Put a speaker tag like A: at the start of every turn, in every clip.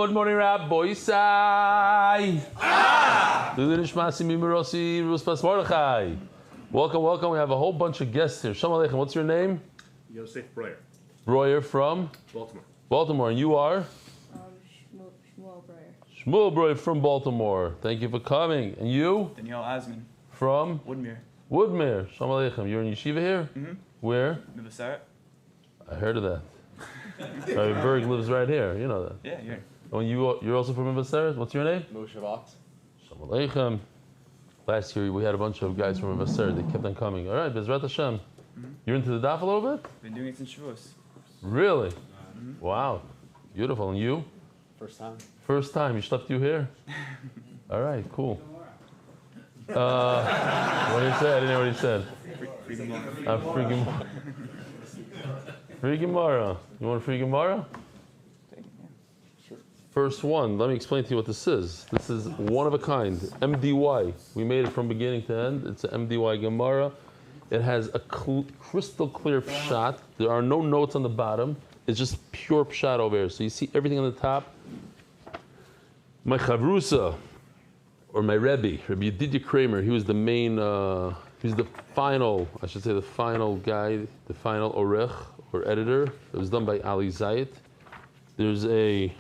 A: Good morning, Rabbi Isai. Welcome, welcome. We have a whole bunch of guests here. Shalom Aleichem. What's your name?
B: Yosef Breuer.
A: Breuer from?
B: Baltimore.
A: Baltimore. And you are?
C: Shmuel Breuer.
A: Shmuel Breuer from Baltimore. Thank you for coming. And you?
D: Daniel Asman.
A: From?
D: Woodmere.
A: Woodmere. Shalom Aleichem. You're in yeshiva here?
D: Mm-hmm.
A: Where?
D: Mivaseret.
A: I heard of that. Rabbi Berg lives right here. You know that.
D: Yeah, here.
A: Oh, and you're also from Mivaseret? What's your name?
E: Moshe Vox.
A: Shalom Aleichem. Last year we had a bunch of guys from Mivaseret. They kept on coming. All right, Bezrat Hashem.
D: Mm-hmm.
A: You're into the daf a little bit?
D: Been doing it since Shavuos.
A: Really?
D: Mm-hmm.
A: Wow. Beautiful. And you?
E: First time.
A: First time. You slept you here? All right, cool. What did he say? I didn't know what he said. Free Gemara. Free Gemara. You want a free Gemara? First one. Let me explain to you what this is. This is one of a kind. MDY. We made it from beginning to end. It's an MDY Gemara. It has a crystal clear pshat. There are no notes on the bottom. It's just pure pshat over here. So you see everything on the top. My chavrusa, or my Rebbe, Rabbi Yedidia Kramer, he was the main, he was the final guy, the final orech, or editor. It was done by Ali Zayat. There's a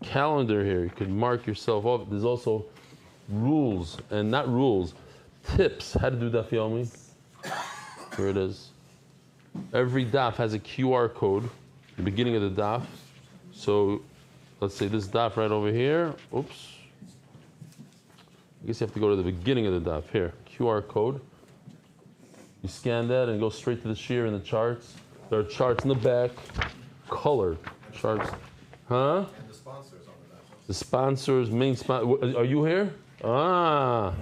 A: calendar here. You could mark yourself off. There's also rules, and not rules, tips, how to do Daf Yomi. Here it is. Every daf has a QR code, the beginning of the daf. So let's say this daf right over here. Oops. I guess you have to go to the beginning of the daf. Here, QR code. You scan that and go straight to the shear and the charts. There are charts in the back, color charts. Huh?
F: And the sponsors on the daf.
A: The sponsors, main sponsor. Are you here? Ah.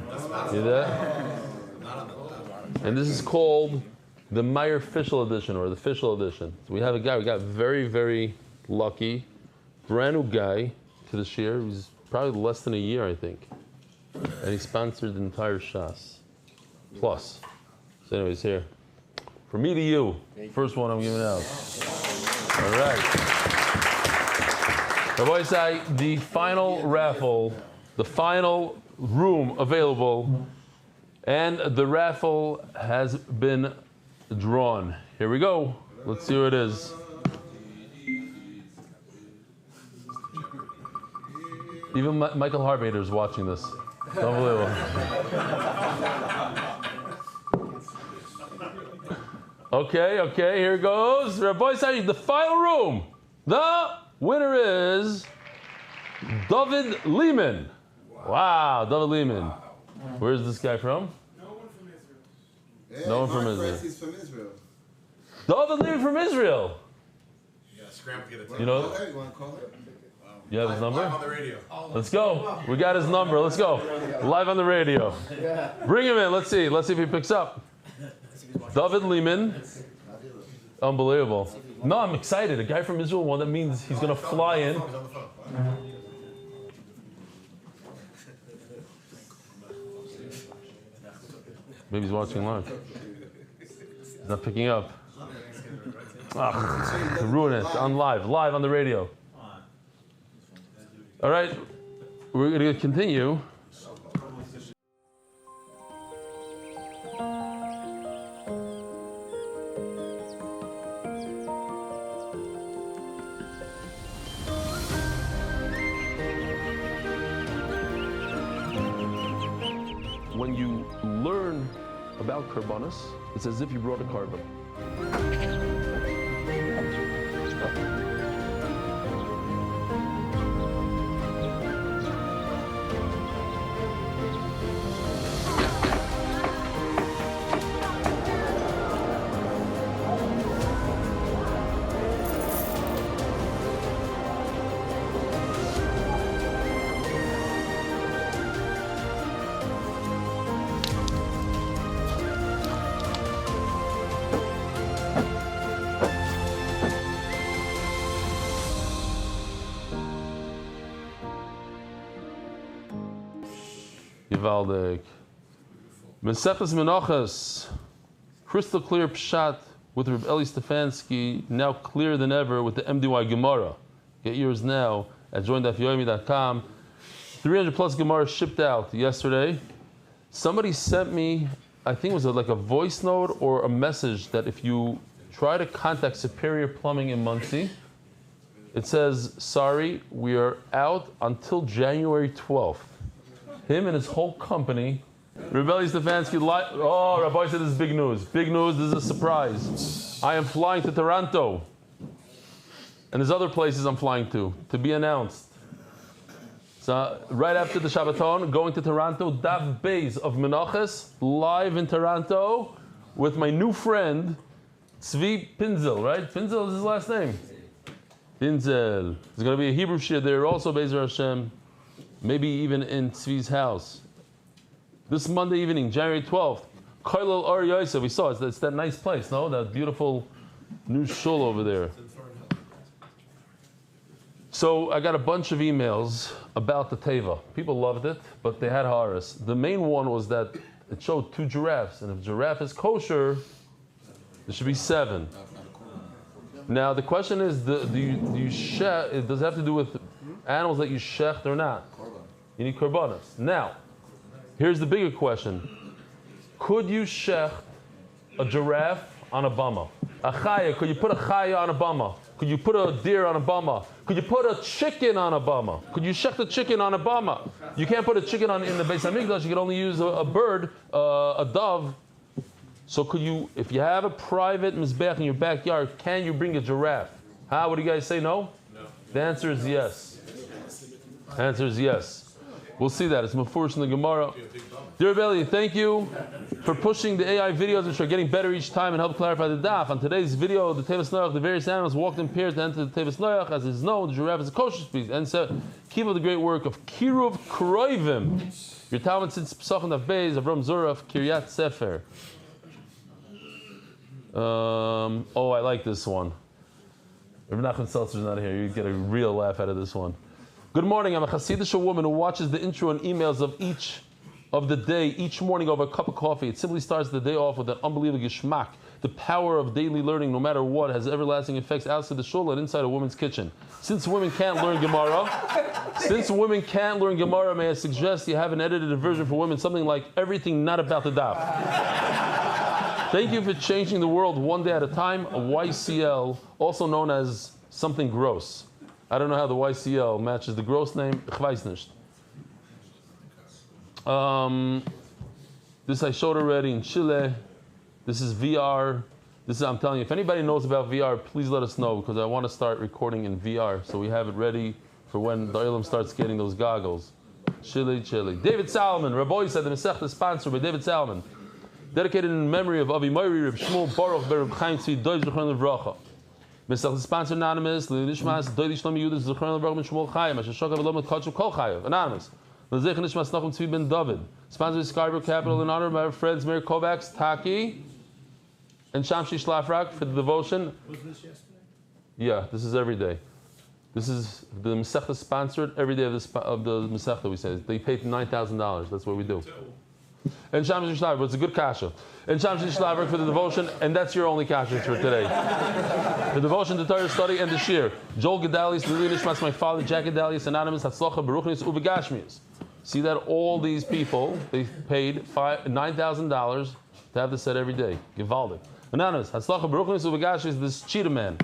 A: See that? And this is called the Meyer Fischel edition, or the Fischel edition. So we have a guy, we got very, very lucky, brand new guy to the shir. He's probably less than a year, I think. And he sponsored the entire Shas. Plus. So anyways, here. From me to you, first one I'm giving out. All right. Rabbi Isai, the final raffle, the final room available, and the raffle has been drawn. Here we go. Let's see who it is. Even Michael Harbader is watching this. It's unbelievable. Okay, here goes. Rabbi Isai, the final room. The winner is David Lehman. Wow, David Lehman. Where's this guy from?
F: No one from Israel.
A: No one from Israel.
F: He's from Israel.
A: David Lehman from Israel.
F: Yeah, scramble to get it.
A: You know?
F: Hey, you want to call it?
A: You have his number?
F: Live on the radio.
A: Let's go. We got his number. Let's go. Live on the radio. Bring him in. Let's see. Let's see if he picks up. David Lehman. Unbelievable. No, I'm excited. A guy from Israel won. That means he's going to fly in. Maybe he's watching live. He's not picking up. Ruin it. On live on the radio. All right, we're going to continue. When you learn about karbanos, it's as if you brought a carbon. Givaldik. Mesechus Menachos, crystal clear pshat with Reb Eli Stefansky, now clearer than ever with the MDY Gemara. Get yours now at join.dafyomi.com. 300 plus Gemara shipped out yesterday. Somebody sent me, I think it was like a voice note or a message that if you try to contact Superior Plumbing in Muncie, it says, sorry, we are out until January 12th. Him and his whole company. Eli Stefansky, oh, Rabbi said this is big news. Big news, this is a surprise. I am flying to Toronto. And there's other places I'm flying to be announced. So right after the Shabbaton, going to Toronto, Daf Beis of Menachos, live in Toronto with my new friend, Tzvi Pinzel, right? Pinzel is his last name. Pinzel. There's going to be a Hebrew shir there also, Be'ezer Hashem. Maybe even in Tzvi's house. This Monday evening, January 12th, Koilel Or Yosef, we saw it's that nice place, no? That beautiful new shul over there. So I got a bunch of emails about the teva. People loved it, but they had haras. The main one was that it showed 2 giraffes, and if giraffe is kosher, there should be 7. Now the question is, does it have to do with animals that you shecht or not? You need korbanos. Now, here's the bigger question. Could you shecht a giraffe on a bama? A chaya, could you put a chaya on a bama? Could you put a deer on a bama? Could you put a chicken on a bama? Could you shecht a chicken on a bama? You can't put a chicken in the Beis Hamikdash. You can only use a bird, a dove. So could you, if you have a private mizbeach in your backyard, can you bring a giraffe? What do you guys say, no? No. The answer is yes. The answer is yes. We'll see that. It's mafurish in the Gemara. Dear Belly, thank you for pushing the AI videos, which are getting better each time and help clarify the daf. On today's video, the Tevis Noach, the various animals walked in pairs to enter the Tevis Noach. As is known, the giraffe is a kosher species. And so, keep up the great work of Kiruv Kroivim. Your Talmud sits Pesachim Daf Beis, Avram Zuraf, Kiryat Sefer. I like this one. If Nachman Seltzer's not here, you'd get a real laugh out of this one. Good morning. I'm a Hasidic woman who watches the intro and emails of each of the day, each morning over a cup of coffee. It simply starts the day off with an unbelievable geschmack. The power of daily learning, no matter what, has everlasting effects outside the shul and inside a woman's kitchen. Since women can't learn Gemara, may I suggest you have an edited version for women, something like everything not about the daf. Thank you for changing the world one day at a time. A YCL, also known as something gross. I don't know how the YCL matches the gross name. Ich weiß nicht. This I showed already in Chile. This is VR. I'm telling you, if anybody knows about VR, please let us know, because I want to start recording in VR so we have it ready for when the Olam starts getting those goggles. Chile. David Salomon. Rabbi said the Masechta is sponsored by David Salomon. Dedicated in memory of Avi Moiri, Reb Shmuel Baruch, Reb Chaim Tzvi, Doiv Zechron Levracha. Masechta is sponsored anonymous. L'nishmas Doiv Shlomi Yudas Zechron Levracha Ben Shmuel Chaim. Asher Shokav Elom Et Kachuk Kol Chayav. Anonymous. L'zech Nishmas Nachum Tzvi Ben David. Sponsored by Skybrook Capital in honor of my friends Meir Kovacs, Taki, and Shamshi Shlafrak for the devotion.
B: Was this yesterday?
A: Yeah, this is every day. This is the Masechta sponsored every day of the Masechta. We say they paid $9,000. That's what we do. And Shamshi Shlafrak, but it's a good kasha. And Shamshi Shlafrak for the devotion, and that's your only kasha for today. The devotion, the Torah study, and the shir. Joel Gedalius, Lili Nishmas, my father, Jack Gedalius, Anonymous, Hatzlacha, Baruchnis, Ubegashmius. See that all these people, they paid $9,000 to have this said every day. Givaldik. Anonymous, Hatzlacha, Baruchnis, Ubegashmius, this cheetah man.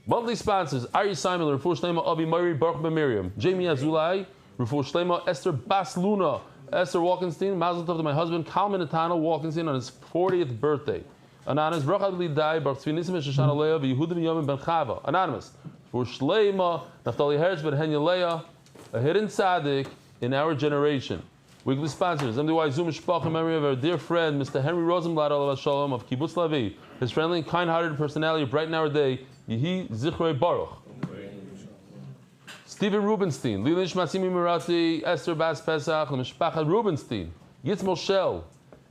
A: Monthly sponsors: Ari Simon, Refuah Shlema, Avi Mari, Baruch Ben Miriam, Jamie Azulai, Refuah Shlema, Esther Bas Luna, Esther Walkenstein, Mazel Tov to my husband, Kalman Etano Walkenstein on his 40th birthday. Anonymous, Bracha Lidai, Baruch Tzvi Nisim Shoshana Leah, Yehuda Ben Yom Ben Chava. Anonymous, Refuah Shlema, Naftali Herz Ben Henya Leah, a hidden tzaddik in our generation. Weekly sponsors: MDY Zoom Mishpach in memory of our dear friend, Mr. Henry Rosenblatt Alav Shalom of Kibbutz Lavi. His friendly and kind-hearted personality brighten our day. Yehi Zichrei Baruch. Stephen Rubenstein, Lili Shmasimi Mirati, Esther Bas Pesach, Mishpacha Rubenstein, Yitz Moshe,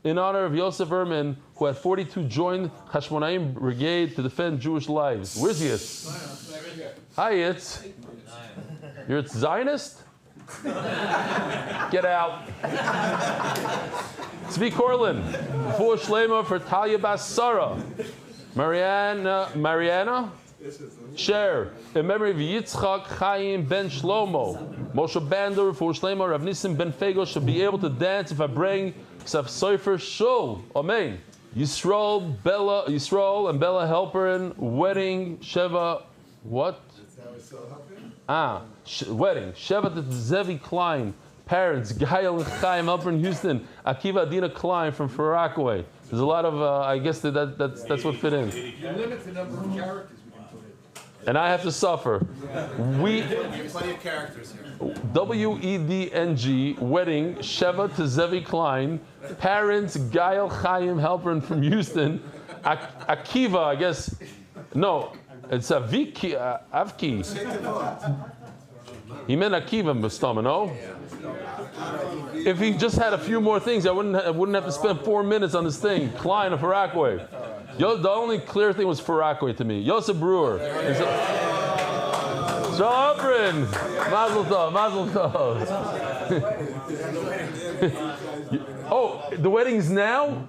A: in honor of Yosef Erman, who at 42 joined Hashmonaim Brigade to defend Jewish lives. Where's Yitz? Hi Yitz. You're a Zionist? Get out. Tzvi Korlin, Refuah Shlema for Talia Bas Sarah. Mariana, Share. In memory of Yitzchak Chaim ben Shlomo. Moshe Bander for Shlomo Rav Nisim ben Fego should be able to dance if I bring Ksaf Sofer Shul. Amen. Yisrael and Bella Helperin wedding Sheva. What? Wedding Sheva to Zevi Klein. Parents Gail and Chaim Helperin Houston. Akiva Adina Klein from Far Rockaway. There's a lot of I guess that's what fit in.
B: You limit the number of characters we can put in.
A: And I have to suffer. We
F: Plenty of characters here.
A: WEDNG wedding Sheva to Zevi Klein. Parents Gail Chaim Helperin from Houston. Akiva, I guess. No, it's a Avki. He meant Akiva Mustama, no? If he just had a few more things, I wouldn't have to spend 4 minutes on this thing. Klein of Farakwe. The only clear thing was Farakwe to me. Yosef Brewer. Shalom, Mazel Tov, Mazel Tov. Oh, the wedding's now?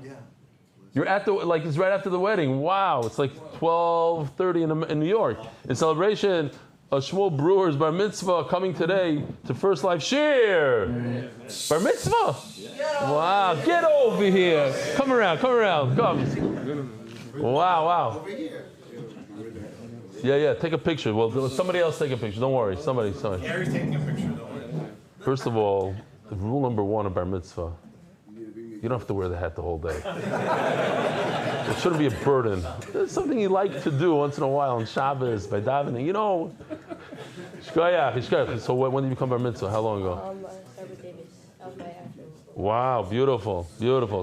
A: You're at the, like, it's right after the wedding. Wow, it's like 12:30 in New York. In celebration of Shmuel Brewer's bar mitzvah coming today to First Life Share. Bar mitzvah? Wow, get over here. Come around, come. Wow. Yeah, take a picture. Well, let somebody else take a picture. Don't worry, somebody.
F: Gary's taking a picture, don't worry.
A: First of all, the rule number 1 of bar mitzvah, you don't have to wear the hat the whole day. It shouldn't be a burden. It's something you like to do once in a while on Shabbos, by davening. You know, shkoyach. So when did you become bar mitzvah? How long ago? Wow, beautiful.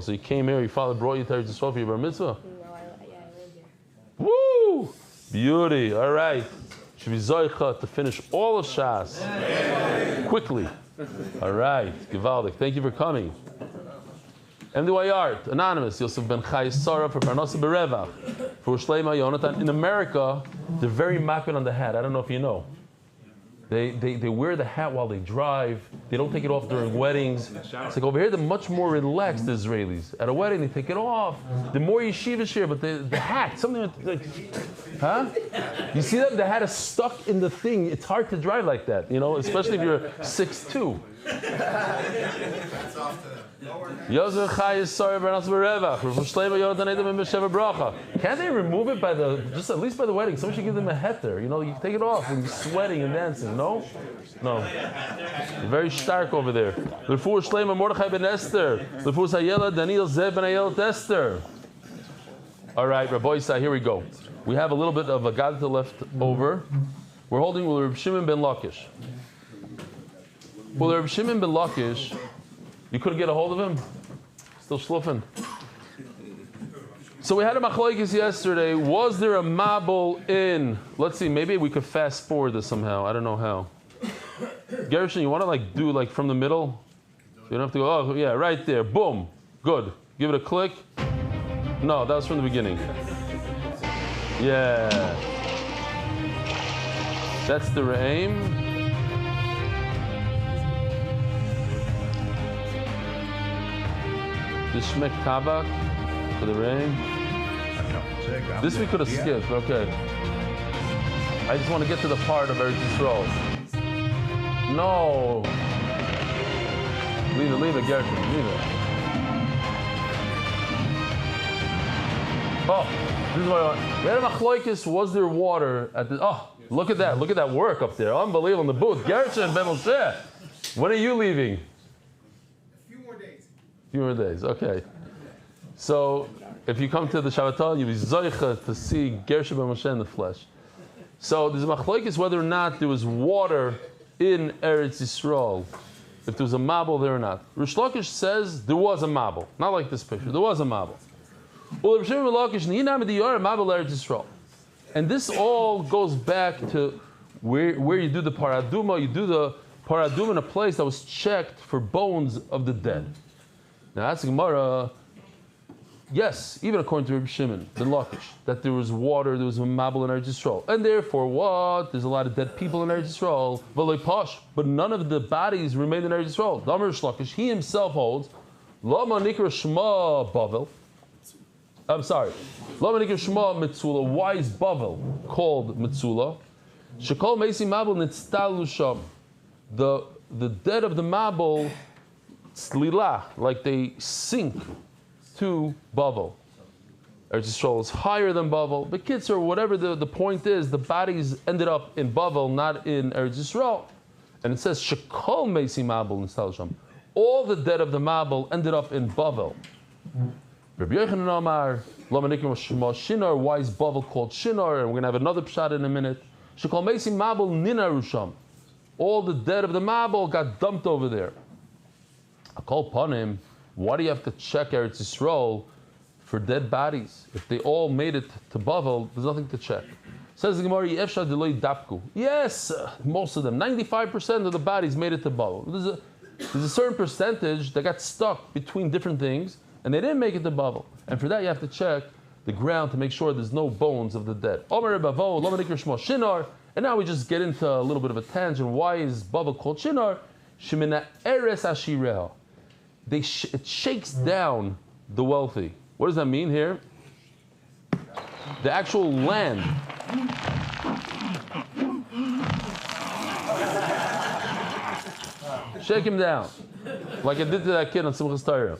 A: So you came here, your father brought you to Eretz Yisrael for your bar mitzvah?
C: No, I live here.
A: Woo! Beauty. All right. Should be zoicha to finish all of Shas. Quickly. All right. Givaldik. Thank you for coming. MDY Art, anonymous, Yosef Ben Chai Sarah for Parnasa Berevach, for Shleima Yonatan. In America, they're very makbid on the hat. I don't know if you know. They wear the hat while they drive. They don't take it off during weddings. It's like over here, they're much more relaxed, the Israelis. At a wedding, they take it off. The more yeshivish here, but the hat, something like, huh? You see that? The hat is stuck in the thing. It's hard to drive like that, you know, especially if you're 6'2".
F: That's off to them.
A: Yosef Chai Sarah Parnasa Berevach, for Shleima Yonatan Edom and B'Sheva Bracha. Can't they remove it just at least by the wedding? Someone should give them a heter. You know, you take it off when you're sweating and dancing. No. Very stark over there. L'fur Shleima Mordechai ben Esther. L'fur Sayela Daniel Zev ben Ayel Esther. All right, Rabbi Yisai, here we go. We have a little bit of a gadita left over. We're holding with Reb Shimon ben Lakish. Well, Reb Shimon ben Lakish, you couldn't get a hold of him? Still schluffing. So we had a machlokes yesterday. Was there a mabul in? Let's see, maybe we could fast forward this somehow. I don't know how. Gershon, you want to do from the middle? You don't have to go, oh yeah, right there. Boom. Good. Give it a click. No, that was from the beginning. Yeah. That's the aim. The Shmek Tabak for the rain. This we could have skipped, okay. I just want to get to the part of Eretz Yisrael. No. Leave it, Gershon, leave it. Oh, this is what I want. We had a machlokes, was there water at the, oh, look at that work up there. Unbelievable in the booth. Gershon, Ben Moshe, when are you leaving? Few more days, okay. So, if you come to the Shabbaton, you'll be zoicha to see Gershon ben Moshe in the flesh. So, there's a machlokes whether or not there was water in Eretz Yisrael, if there was a mabul there or not. Rish Lakish says there was a mabul, not like this picture. There was a mabul. Well, Rish Lakish ni'inam diyar mabul Eretz Yisrael, and this all goes back to where you do the paraduma. You do the paraduma in a place that was checked for bones of the dead. Now that's Gemara. Yes, even according to Reb Shimon ben Lakish, that there was water, there was a mabul in Eretz Yisrael, and therefore what? There's a lot of dead people in Eretz Yisrael, but none of the bodies remained in Eretz Yisrael. Damar Lakish, he himself holds, Lama Nikra Shema Bavel. I'm sorry. Lama Nikir Shema Mitzula. Why is Bavel called Mitzula? Shekol Meisi Mabel Nitztalu Sham. The dead of the Mabel, Slila, like they sink to Bavel. Eretz Yisrael is higher than Bavel. The kids or whatever the point is, the bodies ended up in Bavel, not in Eretz Yisrael. And it says Shekol Meisi Mabel Nitztalu Sham. All the dead of the Mabel ended up in Bavel. Rabbi Yochanan Amar, Lama Nikir Shema Shinar. Why is Bavel called Shinar? And we're going to have another pshat in a minute. Shekol Meisi Mabel Ninarusham. All the dead of the Mabel got dumped over there. I call upon him. Why do you have to check Eretz Yisrael for dead bodies? If they all made it to Bavel, there's nothing to check. Says the Gemara, Yefsha Deloy Dapku. Yes, most of them, 95% of the bodies made it to Bavel. There's a certain percentage that got stuck between different things, and they didn't make it to Bavel. And for that, you have to check the ground to make sure there's no bones of the dead. Omer Bavo, Lama Nikir Shema Shinar. And now we just get into a little bit of a tangent. Why is Bavel called Shinar? Shemina Eres Ashireha. It shakes down the wealthy. What does that mean here? The actual land. Shake him down. Like I did to that kid on Simchas Torah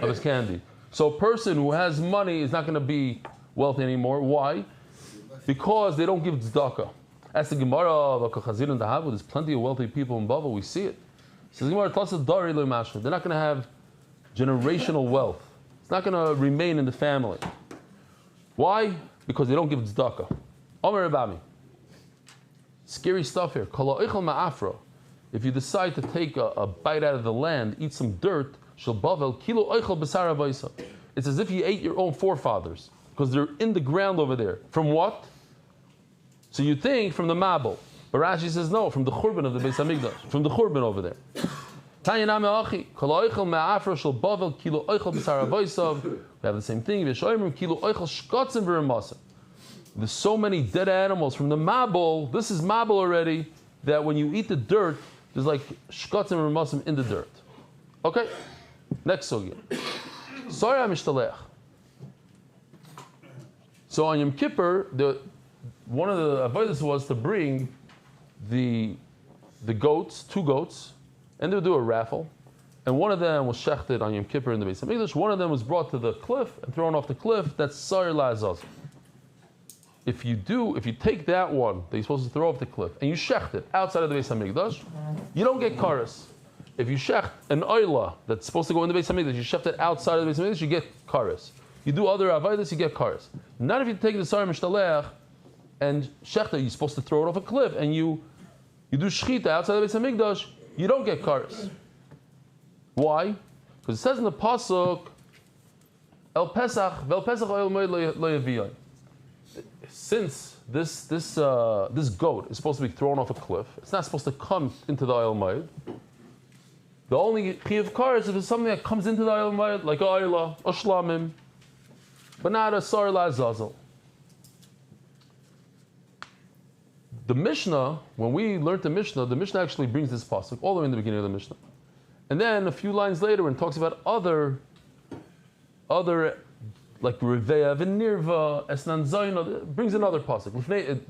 A: of his candy. So a person who has money is not going to be wealthy anymore. Why? Because they don't give tzedakah. As the Gemara, there's plenty of wealthy people in Bavel. We see it. Says Gemara, they're not going to have generational wealth. It's not going to remain in the family. Why? Because they don't give tzedakah. Omer Rabami. Scary stuff here. If you decide to take a bite out of the land, eat some dirt, it's as if you ate your own forefathers, because they're in the ground over there. From what? So you think from the Mabel. But Rashi says no, from the Churban of the Beis Hamikdash, from the Churban over there. We have the same thing. There's so many dead animals from the Mabel. This is Mabel already, that when you eat the dirt, there's like shkotzim and remasim in the dirt. Okay? Next sugya. Sorry, I'm mishtalech. So on Yom Kippur, one of the avodas was to bring the goats, 2 goats, and they would do a raffle. And one of them was shechted on Yom Kippur in the Beis Hamikdash. One of them was brought to the cliff and thrown off the cliff. That's Sar La'azaz. If you take that one that you're supposed to throw off the cliff and you shecht it outside of the Beis Hamikdash, you don't get kares. If you shecht an oila that's supposed to go in the Beis Hamikdash, you shecht it outside of the Beis Hamikdash, you get kares. You do other avodas, you get kares. Not if you take the Sar Mishtalech and shecht it, you're supposed to throw it off a cliff, and you do shchita outside of the Beis Hamikdash, you don't get kares. Why? Because it says in the pasuk, El Pesach, Vel Pesach Oil Moed Lo Yaviyai. Since this goat is supposed to be thrown off a cliff, it's not supposed to come into the oil moed. The only chiyuv kar is if it's something that comes into the oil moed, like oila, or shlamim, but not a sar la'azazel. The Mishnah, when we learned the Mishnah actually brings this pasuk all the way in the beginning of the Mishnah, and then a few lines later, when it talks about other like Riveya, Vinirva, Esnan Zayna, it brings another pasuk.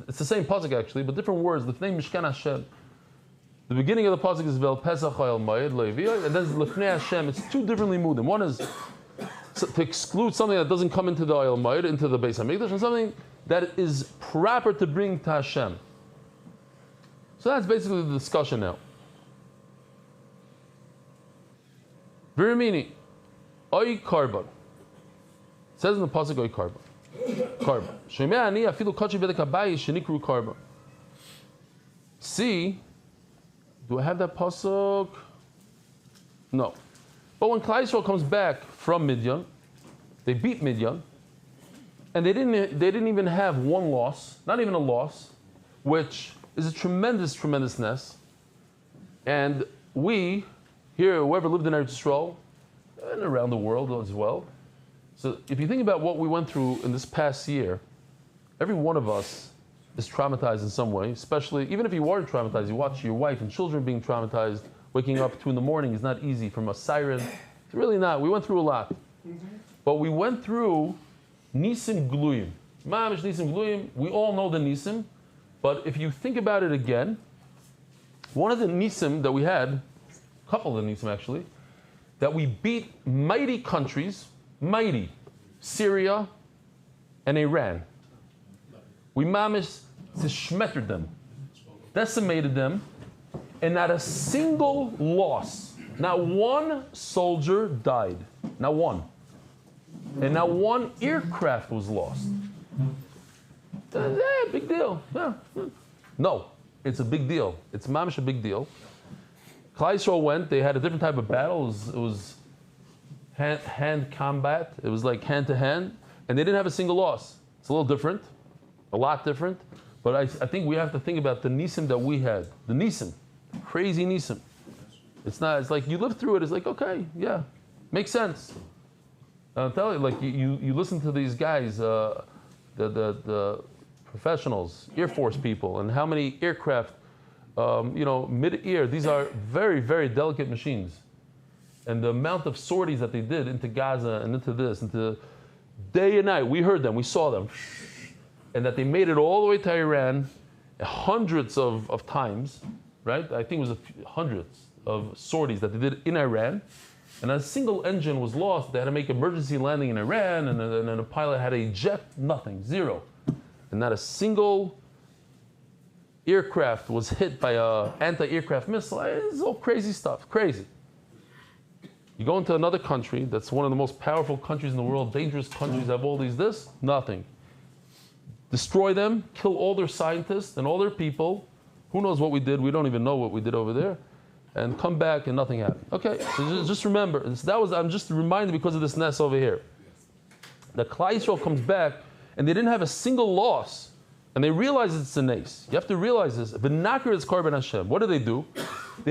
A: It's the same pasuk actually, but different words. Lifnei Mishkan Hashem. The beginning of the pasuk is Vel Pesach Hayal Mayed Leiviyah, and then Lifnei Hashem. It's 2 differently mudim. One is to exclude something that doesn't come into the Hayal Mayed, into the Beis Hamikdash, and something that is proper to bring to Hashem. So that's basically the discussion now. Virimini, Oy Karban. It says in the pasuk Oy Karban. Karban. Shemei ani afilu kachi bedek habayis shenikru Karban. See, do I have that pasuk? No. But when Klal Yisrael comes back from Midian, they beat Midian, and they didn't even have one loss, not even a loss, which is a tremendous ness. And we here, whoever lived in Eretz Yisrael and around the world as well. So if you think about what we went through in this past year, every one of us is traumatized in some way, especially, even if you weren't traumatized, you watch your wife and children being traumatized, waking up 2 in the morning is not easy from a siren. It's really not. We went through a lot. but we went through Nisim Gluyim. Mamish Nisim Gluyim, we all know the Nisim, but if you think about it again, one of the Nisim that we had, a couple of the Nisim actually, that we beat mighty countries, mighty, Syria and Iran. We mamish zishmettered them, decimated them, and not a single loss. Not one soldier died. Not one. And not one aircraft was lost. Big deal. Yeah. No, it's a big deal. It's mamish a big deal. Klal Yisrael went, they had a different type of battle. It was hand combat. It was like hand to hand. And they didn't have a single loss. It's a little different, a lot different. But I think we have to think about the Nisim that we had. The Nisim, crazy Nisim. It's like you live through it, it's like, okay, yeah, makes sense. I'll tell you, like you listen to these guys, the professionals, Air Force people, and how many aircraft, mid-air, these are very, very delicate machines. And the amount of sorties that they did into Gaza and into this, into day and night, we heard them, we saw them. And that they made it all the way to Iran hundreds of times, right? I think it was hundreds of sorties that they did in Iran. And a single engine was lost. They had to make emergency landing in Iran, and then a pilot had to eject, nothing, zero. And not a single aircraft was hit by an anti-aircraft missile. It's all crazy stuff, crazy. You go into another country that's one of the most powerful countries in the world, dangerous countries, have all these nothing. Destroy them, kill all their scientists and all their people. Who knows what we did? We don't even know what we did over there. And come back and nothing happened. Okay, so just remember. I'm just reminded because of this nest over here. The Klal Yisrael comes back and they didn't have a single loss. And they realize it's a nace. You have to realize this. V'nakir is carbon Hashem. What do? They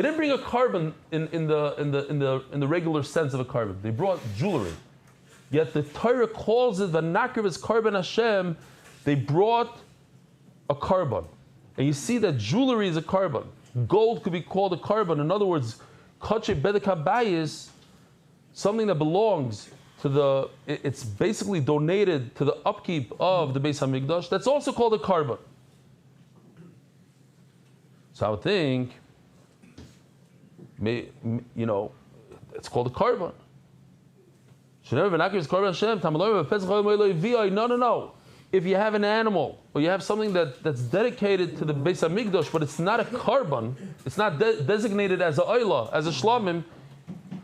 A: didn't bring a carbon in the regular sense of a carbon. They brought jewelry. Yet the Torah calls it v'nakir is carbon Hashem. They brought a carbon. And you see that jewelry is a carbon. Gold could be called a carbon. In other words, kache bedek habayis, something that belongs to it's basically donated to the upkeep of the Beis HaMikdash. That's also called a carbon. So I would think, it's called a carbon. No. If you have an animal or you have something that's dedicated to the Beis HaMikdash, but it's not a carbon, it's not designated as a oila, as a shlamim,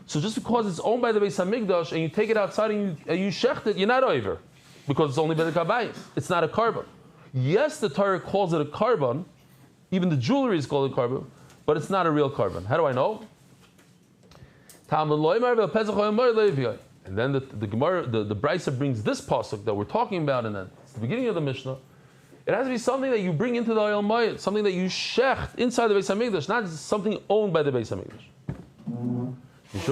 A: so just because it's owned by the Beis HaMikdash and you take it outside and you shecht it, you're not over, because it's only bedek habayis. It's not a carbon. Yes, the Torah calls it a carbon, even the jewelry is called a carbon, but it's not a real carbon. How do I know? And then the Gemara, the Brisa brings this pasuk that we're talking about, and then it's the beginning of the Mishnah. It has to be something that you bring into the Oyel Mayit, something that you shecht inside the Beis HaMikdash, not something owned by the Beis HaMikdash. These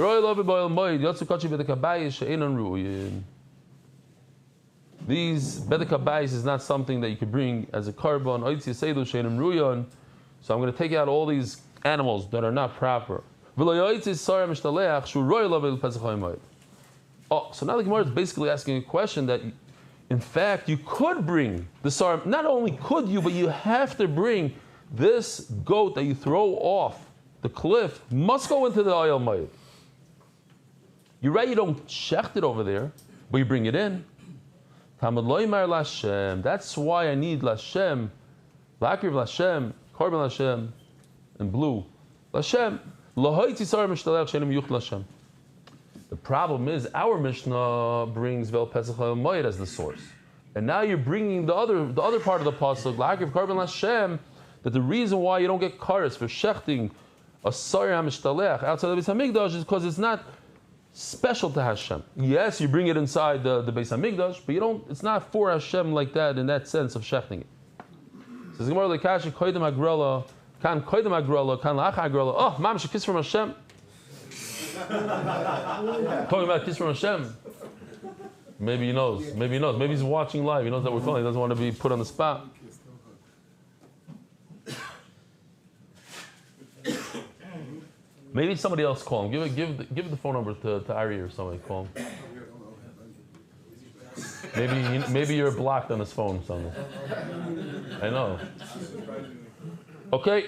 A: bedek habayis is not something that you could bring as a carbon. So I'm going to take out all these animals that are not proper. Oh, so now the Gemara is basically asking a question that, in fact, you could bring the sarm. Not only could you, but you have to bring this goat that you throw off the cliff, must go into the Oyel Mayit. You're right, you don't shecht it over there, but you bring it in. That's why I need Lashem, Lakriv Lashem, Korban Lashem, and blue. Lashem. The problem is our Mishnah brings Vel Pesach Moed as the source, and now you're bringing the other part of the pasuk, La'akiv Karban Lashem, that the reason why you don't get kares for shechting a Sar HaMishtalech outside the Beis HaMikdash is because it's not special to Hashem. Yes, you bring it inside the Beis HaMikdash, but you don't. It's not for Hashem like that in that sense of shechting it. Says Gemara Lekashi Koydem Agrela. Kan koydem agrala, kan lach agrala. Oh, mom, she kiss from Hashem. Talking about kiss from Hashem. Maybe he knows. Maybe he's watching live. He knows that we're calling. He doesn't want to be put on the spot. Maybe somebody else call him. Give the phone number to Ari or somebody. Call him. Maybe you're blocked on his phone or something. I know. Okay.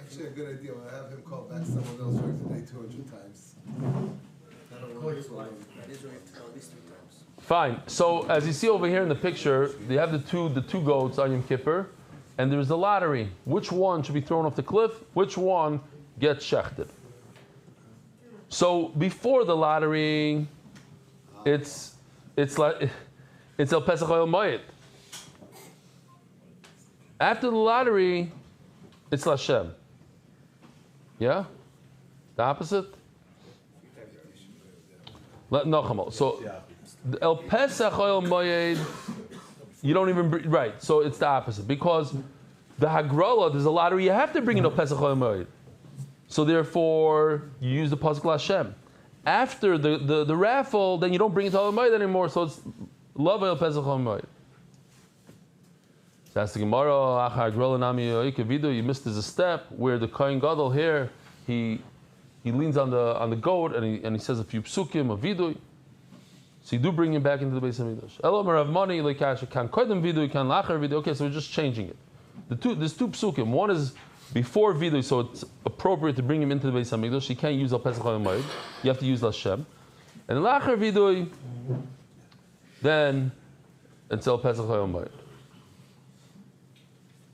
D: Actually, a good idea. I'll have him call back someone else for today 200 times. That'll work so well.
A: Fine. So as you see over here in the picture, they have the two goats on Yom Kippur, and there's a lottery. Which one should be thrown off the cliff? Which one gets shechted? So before the lottery, it's El Pesach Oyel Moed. After the lottery, it's Lashem. Yeah? The opposite? So El Pesach Oyel Moed, you don't even right. So it's the opposite because the Hagrala, there's a lottery. You have to bring in El Pesach Oyel Moed. So therefore, you use the pasuk Lashem. After the raffle, then you don't bring it to Oyel Moed anymore. So it's Love El Pesach Oyel Moed. That's the Gemara. Achar Hagrala Nami Yoikevidu. You missed. There's a step where the Kohen Gadol here he leans on the goat and he says a few psukim of vidui. So you do bring him back into the Beis Hamikdash. Elo merav money leikash kan koydem vidui kan lacher vidui. Okay, so we're just changing it. There's two psukim. One is before vidui, so it's appropriate to bring him into the Beis Hamikdash. You can't use al Pesach Oyel Moed. You have to use Lashem. And lacher vidui, then it's al Pesach Oyel Moed.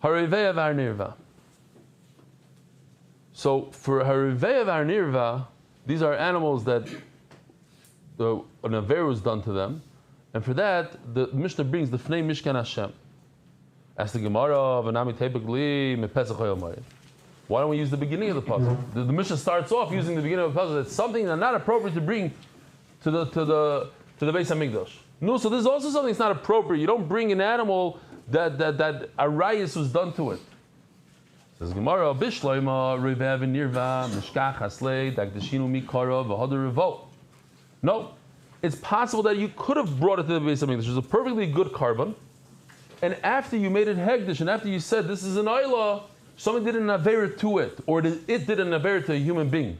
A: Harivei of Arnirva. So for Harivei of Arnirva, these are animals that an aver was done to them, and for that the Mishnah brings the Fnei Mishkan Hashem. As the Gemara of Anami Tepikli Me Pesach Oyel Moed. Why don't we use the beginning of the puzzle? The Mishnah starts off using the beginning of the puzzle. It's something that's not appropriate to bring to the Beis Hamikdash. No, so this is also something that's not appropriate. You don't bring an animal that arayis was done to it. Says Gemara, Bishloima, Revev Nirva, Mishkach Haslei, Dagdashinu Mikara, Vahadar Revo. No, it's possible that you could have brought it to the Beis Hamikdash. There's a perfectly good carbon, and after you made it hegdish, and after you said this is an ayla, someone did an avera to it, or it did an avera to a human being.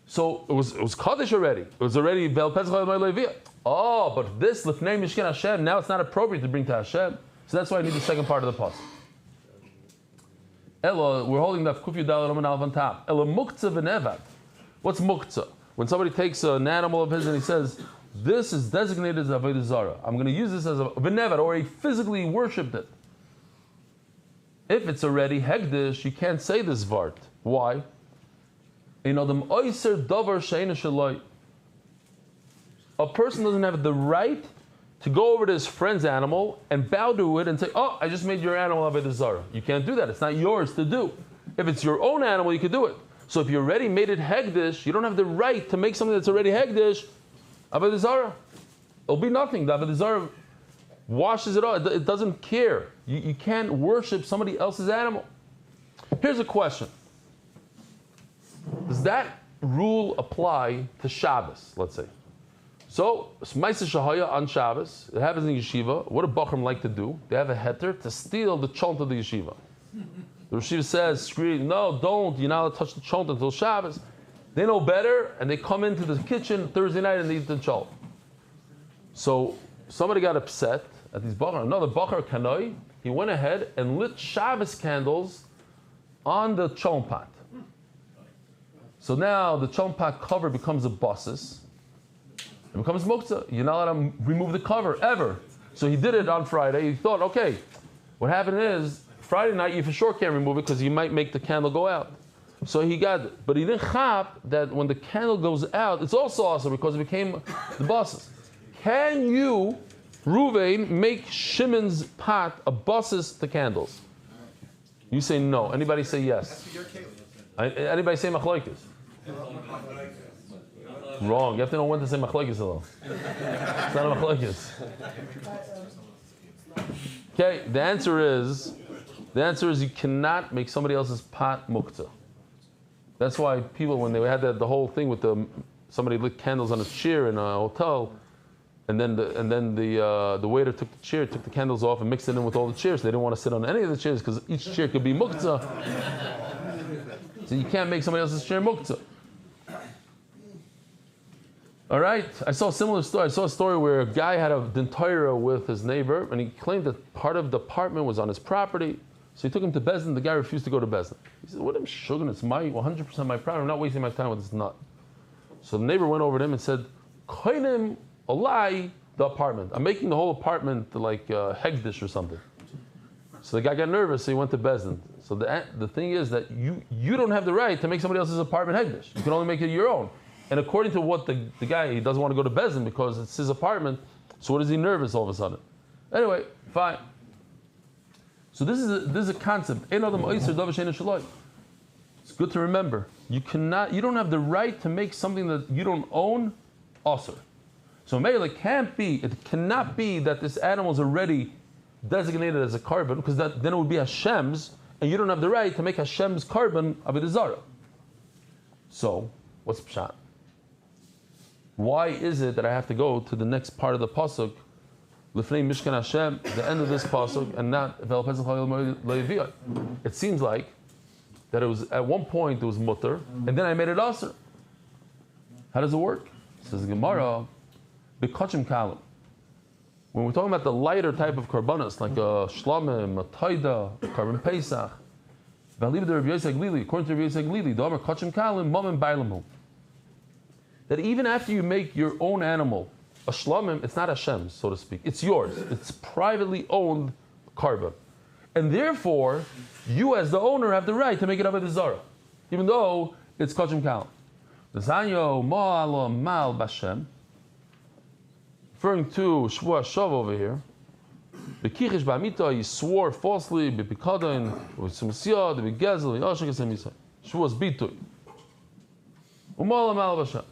A: So it was kaddish already. It was already Vel Pesach Oyel Moed. Oh, but this Lifnei Mishkan Hashem, now it's not appropriate to bring to Hashem. So that's why I need the second part of the pasuk. Ella, we're holding Daf Kuf Yudal Roman Alv on top. Ella Muktzah v'nevad. What's Muktzah? When somebody takes an animal of his and he says, this is designated as Avodah Zarah. I'm going to use this as a v'nevad, or he physically worshipped it. If it's already hegdish, you can't say this vart. Why? You know, the oiser davar she'ena shaloi. A person doesn't have the right to go over to his friend's animal and bow to it and say, oh, I just made your animal Avodah Zarah. You can't do that. It's not yours to do. If it's your own animal, you can do it. So if you already made it hegdish, you don't have the right to make something that's already hegdish Avodah Zarah. It'll be nothing. The Avodah Zarah washes it off. It doesn't care. You can't worship somebody else's animal. Here's a question. Does that rule apply to Shabbos, let's say? So, Smaisa Shahaya on Shabbos, it happens in yeshiva. What do Bachrim like to do? They have a heter to steal the chont of the yeshiva. The yeshiva says, scream, no, don't, you're not allowed to touch the chont until Shabbos. They know better, and they come into the kitchen Thursday night and they eat the chont. So, somebody got upset at these Bachrim. Another Bachar Kanoi, he went ahead and lit Shabbos candles on the chont pot. So now the chont pot cover becomes a bosses. It becomes muktzah. You're not allowed to remove the cover ever. So he did it on Friday. He thought, okay, what happened is Friday night you for sure can't remove it because you might make the candle go out. So he got it, but he didn't chap that when the candle goes out, it's also awesome because it became the bosses. Can you, Ruvain, make Shimon's pot a bosses to candles? You say no. Anybody say yes? Anybody say machlokes? Wrong. You have to know when to say machlokes though. It's not a machlokes. Okay, the answer is you cannot make somebody else's pot muktzah. That's why people, when they had the whole thing with somebody lit candles on a chair in a hotel, and then the waiter took the chair, took the candles off, and mixed it in with all the chairs. They didn't want to sit on any of the chairs because each chair could be muktzah. So you can't make somebody else's chair muktzah. All right, I saw a similar story. I saw a story where a guy had a dentira with his neighbor, and he claimed that part of the apartment was on his property. So he took him to Bezdin. The guy refused to go to Bezdin. He said, "What am I sugar? It's my 100% my property. I'm not wasting my time with this nut." So the neighbor went over to him and said, "Koinem alai the apartment. I'm making the whole apartment like hegdish or something." So the guy got nervous, so he went to Bezdin. So the thing is that you don't have the right to make somebody else's apartment hegdish. You can only make it your own. And according to what the guy, he doesn't want to go to Bezdin because it's his apartment. So what is he nervous all of a sudden? Anyway, fine. So this is a concept. It's good to remember. You don't have the right to make something that you don't own asur. So maybe it cannot be that this animal is already designated as a carbon, because then it would be Hashem's, and you don't have the right to make Hashem's carbon avodah zarah. So what's pshat? Why is it that I have to go to the next part of the pasuk, Lifnei Mishkan Hashem, the end of this pasuk, and not Vel Pesach Le'Viyah? It seems like that it was at one point it was mutter, and then I made it asur. How does it work? It says Gemara, B'Kachim Kalim. When we're talking about the lighter type of karbanos, like a shlamim, a taida, a carbon pesach, according to Rabbi Yosef Glili, the Omer Kachim Kalim, Mom Bailamu. That even after you make your own animal, a shlamim, it's not Hashem's, so to speak. It's yours. It's privately owned carbon. And therefore, you as the owner have the right to make it avodah zarah, even though it's Kachim Kalim. The Zanyo Ma'ala Mal Bashem, referring to Shvuah Shav over here, Bekichish Ba'amita, he swore falsely, Bepikadon, V'Simsiyah, Begezel, V'Yoshek Esemisa. Shvuah's Bitui. Umala Mal Bashem.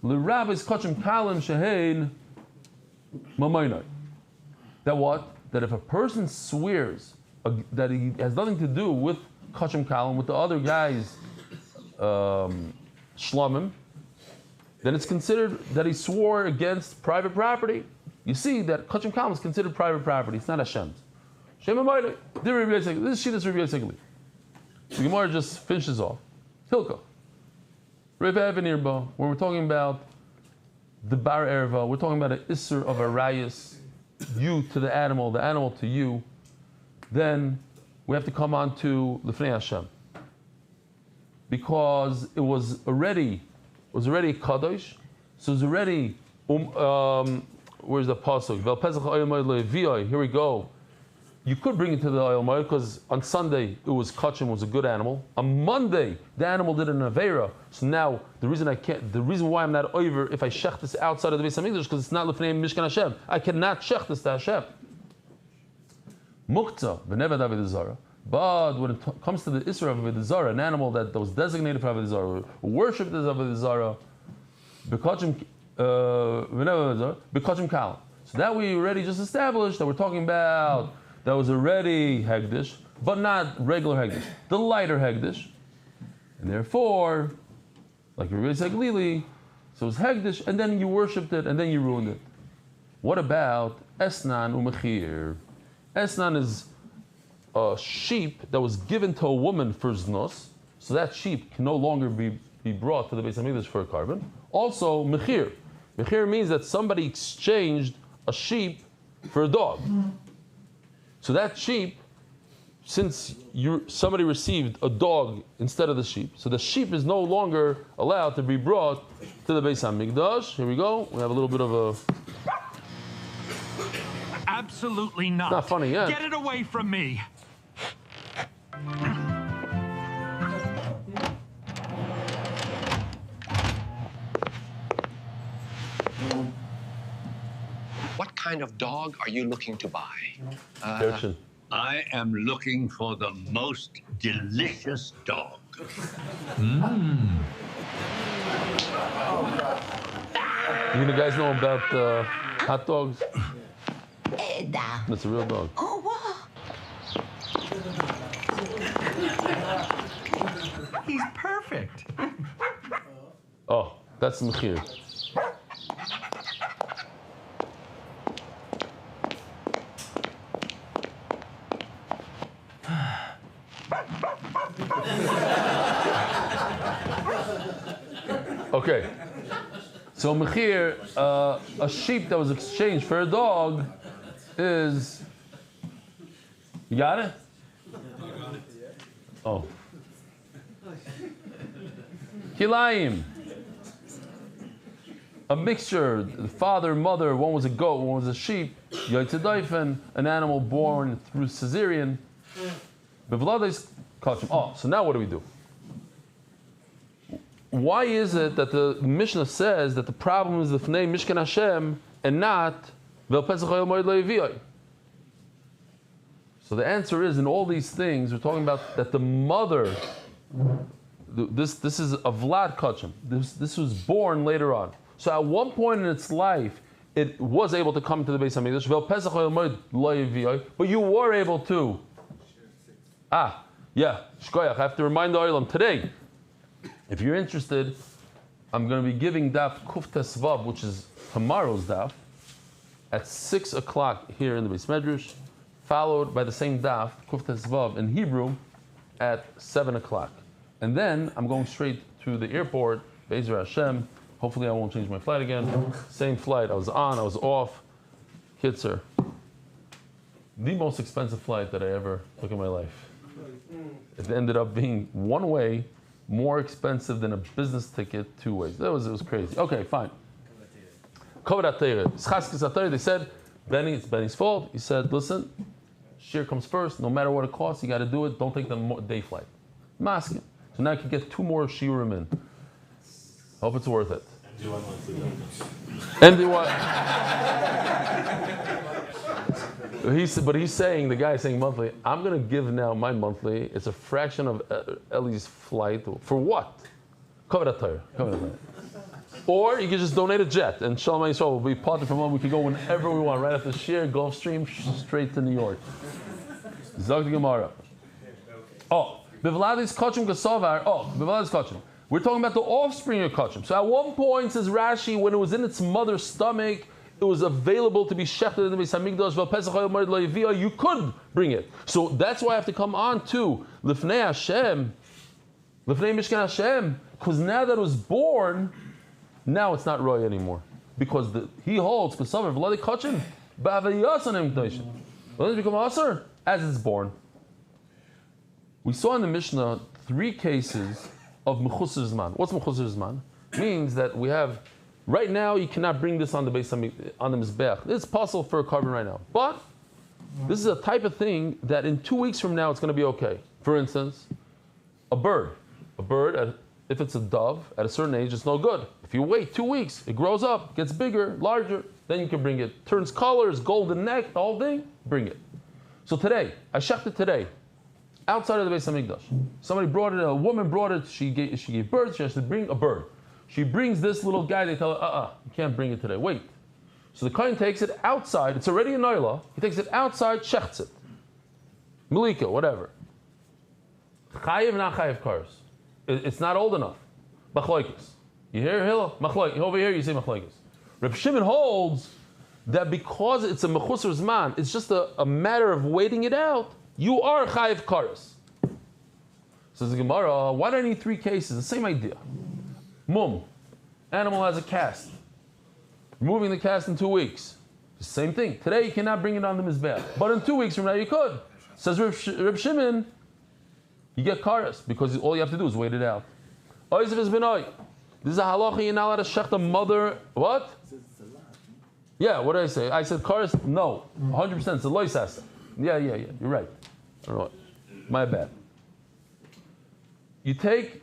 A: L'Rabbis Kachim Kalim Shehein Mamaynai. That what? That if a person swears that he has nothing to do with Kachim Kalim, with the other guys, Shlamim, then it's considered that he swore against private property. You see that Kachim Kalim is considered private property. It's not Hashem's. This is Shittas Rabbi Yosef Glili. The Gemara just finishes off. Hilka. When we're talking about the bar erva, we're talking about an isser of arayas, you to the animal to you, then we have to come on to Lifnei Hashem. Because it was already kadosh, so it's already where's the pasuk? Vel Pesach Oyel Moed Le'Viyah. Here we go. You could bring it to the Oyel Moed because on Sunday it was kachim, was a good animal. On Monday the animal did an avera. So now the reason why I'm not over if I shech this outside of the Beis Hamikdash because it's not Lefnei Mishkan Hashem. I cannot shech this to Hashem. Muktzah v'nevad avodah zarah. But when it comes to the Isra of avodah zarah, an animal that was designated for avodah zarah, worshipped as avodah zarah, bekachim kalim. So that we already just established that we're talking about that was already hegdish, but not regular hegdish, the lighter hegdish, and therefore, like Rabbi Yosef Glili, so it was hegdish, and then you worshipped it, and then you ruined it. What about esnan umechir? Esnan is a sheep that was given to a woman for znos, so that sheep can no longer be brought to the Beis Hamikdash for a carbon. Also, mechir. Mechir means that somebody exchanged a sheep for a dog. So that sheep, since somebody received a dog instead of the sheep, so the sheep is no longer allowed to be brought to the Beis Hamikdash. Here we go. We have a little bit of a...
E: Absolutely not.
A: Not funny yet.
E: Get it away from me.
G: What kind of dog are you looking to buy?
H: I am looking for the most delicious dog.
A: You guys know about hot dogs? That's a real dog.
I: Oh, wow.
E: He's perfect.
A: Oh, that's mechir. Okay. So mechir, a sheep that was exchanged for a dog is, you got it? Oh. Kilayim. A mixture, the father, mother, one was a goat, one was a sheep. Yotzedaifen, an animal born through cesarean. Bevladis kachim. Oh, so now what do we do? Why is it that the Mishnah says that the problem is the Fnei Mishkan Hashem and not Vel Pesach Hayom Moed Lo Yeviyoi? So the answer is, in all these things, we're talking about that the mother, this is a Vlad Kachim. This was born later on. So at one point in its life, it was able to come to the Beis Hamikdash. Vel Pesach Hayom Moed Lo Yeviyoi, but you were able to. Shkoyach. I have to remind the Olam today. If you're interested, I'm going to be giving Daf Kuf Tesvav, which is tomorrow's Daf, at 6 o'clock here in the Beis Medrash, followed by the same Daf, Kuf Tesvav, in Hebrew, at 7 o'clock. And then I'm going straight to the airport, Be'ezer Hashem. Hopefully I won't change my flight again. Same flight, I was on, I was off. Kitzer. The most expensive flight that I ever took in my life. It ended up being one way, more expensive than a business ticket 2 ways. It was crazy. Okay, fine. They said, Benny, it's Benny's fault. He said, listen, shir comes first. No matter what it costs, you got to do it. Don't take the day flight. Masking. So now I can get 2 more shiurim in. Hope it's worth it. But he's saying, the guy is saying monthly, I'm going to give now my monthly. It's a fraction of Eli's flight. For what? Or you can just donate a jet, and Shalom Yisrael will be parted from home. We can go whenever we want, right after Shir, Gulfstream, straight to New York. Zog the Gemara. Bivladis Kachim Kasovar. Bivladis Kachim. We're talking about the offspring of Kachim. So at one point, says Rashi, when it was in its mother's stomach, it was available to be shechted in the Beis Hamikdash. You could bring it. So that's why I have to come on to Lifnei Hashem, Lifnei Mishkan Hashem, because now that it was born, now it's not roy anymore, because he holds Kasavar V'Ladi Kachim Ba'avayasanim K'Nashim. When does it become Asar? As it's born. We saw in the Mishnah 3 cases of Mechusar Zman. What's Mechusar Zman? Means that we have. Right now, you cannot bring this on the Mizbeach. It's possible for a carbon right now. But this is a type of thing that in 2 weeks from now, it's going to be okay. For instance, a bird. A bird, if it's a dove, at a certain age, it's no good. If you wait 2 weeks, it grows up, gets bigger, larger, then you can bring it. Turns colors, golden neck, the whole thing, bring it. So today, I shechted today, outside of the Beis Hamikdash. Somebody brought it, a woman brought it, she gave birth, she has to bring a bird. She brings this little guy, they tell her, you can't bring it today, wait. So the kohen takes it outside, it's already a noila, he takes it outside, shechts it. Malika, whatever. Chayiv, not chayiv kars. It's not old enough. Machloikis. You hear Hillel? Machloikis. Over here you say machloikis. Reb Shimon holds that because it's a mechusar zman, it's just a matter of waiting it out, you are chayiv kars. Says the Gemara, why do I need 3 cases? The same idea. Mum, animal has a cast. Removing the cast in 2 weeks. The same thing. Today you cannot bring it on the mizbeach, but in 2 weeks from now you could. Says Reb Shimon, you get karas because all you have to do is wait it out. This is a halacha. You're not allowed to shech the mother. What? Yeah. What did I say? I said karas. No, 100%. It's a loisasa. Yeah. You're right. I don't know. My bad. You take.